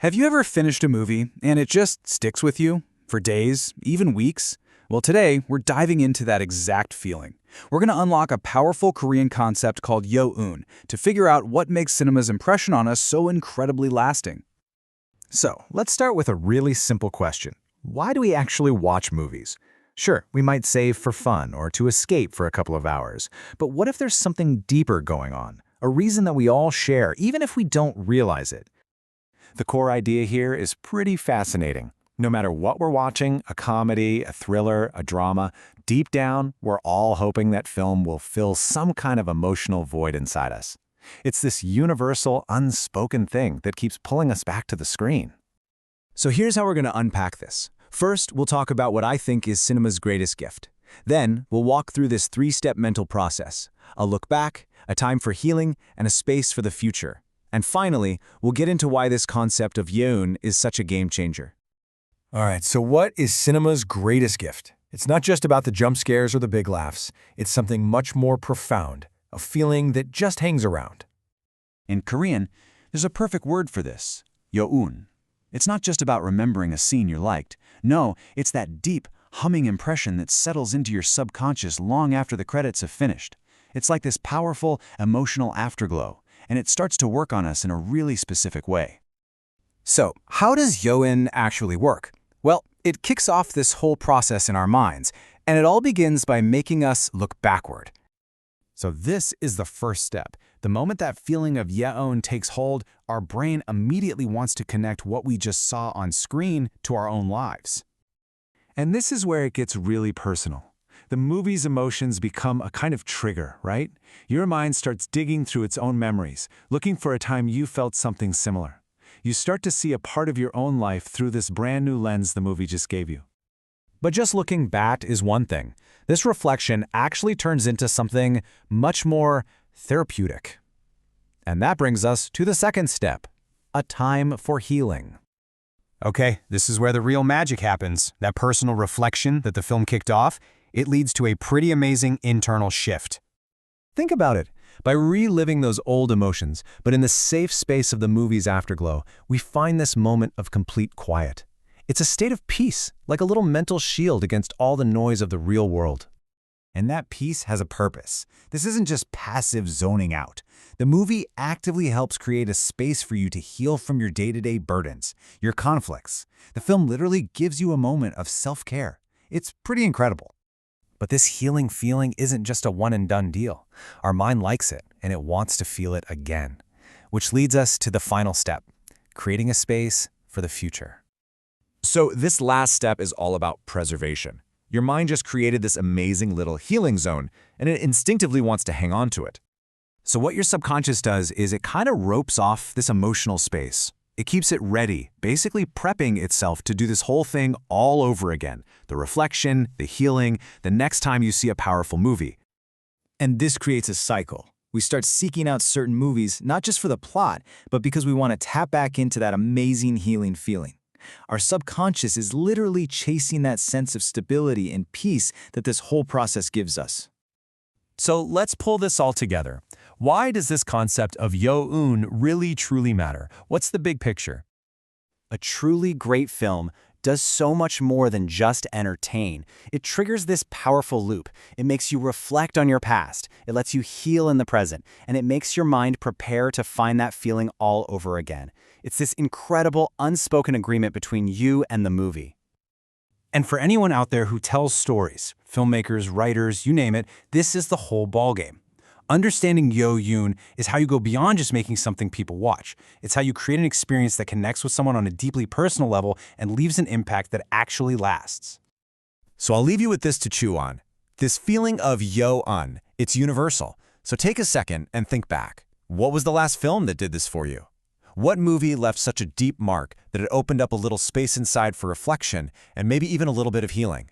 Have you ever finished a movie and it just sticks with you for days, even weeks? Well, today we're diving into that exact feeling. We're going to unlock a powerful Korean concept called Yo-eun to figure out what makes cinema's impression on us so incredibly lasting. So, let's start with a really simple question. Why do we actually watch movies? Sure, we might save for fun or to escape for a couple of hours, but what if there's something deeper going on? A reason that we all share, even if we don't realize it? The core idea here is pretty fascinating. No matter what we're watching, a comedy, a thriller, a drama, deep down, we're all hoping that film will fill some kind of emotional void inside us. It's this universal, unspoken thing that keeps pulling us back to the screen. So here's how we're going to unpack this. First, we'll talk about what I think is cinema's greatest gift. Then, we'll walk through this three-step mental process: a look back, a time for healing, and a space for the future. And finally, we'll get into why this concept of Yo-eun is such a game changer. All right, so what is cinema's greatest gift? It's not just about the jump scares or the big laughs. It's something much more profound, a feeling that just hangs around. In Korean, there's a perfect word for this: Yo-eun. It's not just about remembering a scene you liked. No, it's that deep, humming impression that settles into your subconscious long after the credits have finished. It's like this powerful, emotional afterglow, and it starts to work on us in a really specific way. So, how does Yo-eun actually work? Well, it kicks off this whole process in our minds, and it all begins by making us look backward. So this is the first step. The moment that feeling of Yo-eun takes hold, our brain immediately wants to connect what we just saw on screen to our own lives. And this is where it gets really personal. The movie's emotions become a kind of trigger, right? Your mind starts digging through its own memories, looking for a time you felt something similar. You start to see a part of your own life through this brand new lens the movie just gave you. But just looking back is one thing. This reflection actually turns into something much more therapeutic. And that brings us to the second step: a time for healing. Okay, this is where the real magic happens. That personal reflection that the film kicked off, it leads to a pretty amazing internal shift. Think about it. By reliving those old emotions, but in the safe space of the movie's afterglow, we find this moment of complete quiet. It's a state of peace, like a little mental shield against all the noise of the real world. And that peace has a purpose. This isn't just passive zoning out. The movie actively helps create a space for you to heal from your day-to-day burdens, your conflicts. The film literally gives you a moment of self-care. It's pretty incredible. But this healing feeling isn't just a one-and-done deal. Our mind likes it, and it wants to feel it again. Which leads us to the final step: creating a space for the future. So this last step is all about preservation. Your mind just created this amazing little healing zone, and it instinctively wants to hang on to it. So what your subconscious does is it kind of ropes off this emotional space. It keeps it ready, basically prepping itself to do this whole thing all over again. The reflection, the healing, the next time you see a powerful movie. And this creates a cycle. We start seeking out certain movies, not just for the plot, but because we want to tap back into that amazing healing feeling. Our subconscious is literally chasing that sense of stability and peace that this whole process gives us. So let's pull this all together. Why does this concept of Yo-eun really truly matter? What's the big picture? A truly great film does so much more than just entertain. It triggers this powerful loop. It makes you reflect on your past. It lets you heal in the present. And it makes your mind prepare to find that feeling all over again. It's this incredible unspoken agreement between you and the movie. And for anyone out there who tells stories, filmmakers, writers, you name it, this is the whole ballgame. Understanding Yo-eun is how you go beyond just making something people watch. It's how you create an experience that connects with someone on a deeply personal level and leaves an impact that actually lasts. So I'll leave you with this to chew on. This feeling of Yo-eun, it's universal. So take a second and think back. What was the last film that did this for you? What movie left such a deep mark that it opened up a little space inside for reflection and maybe even a little bit of healing?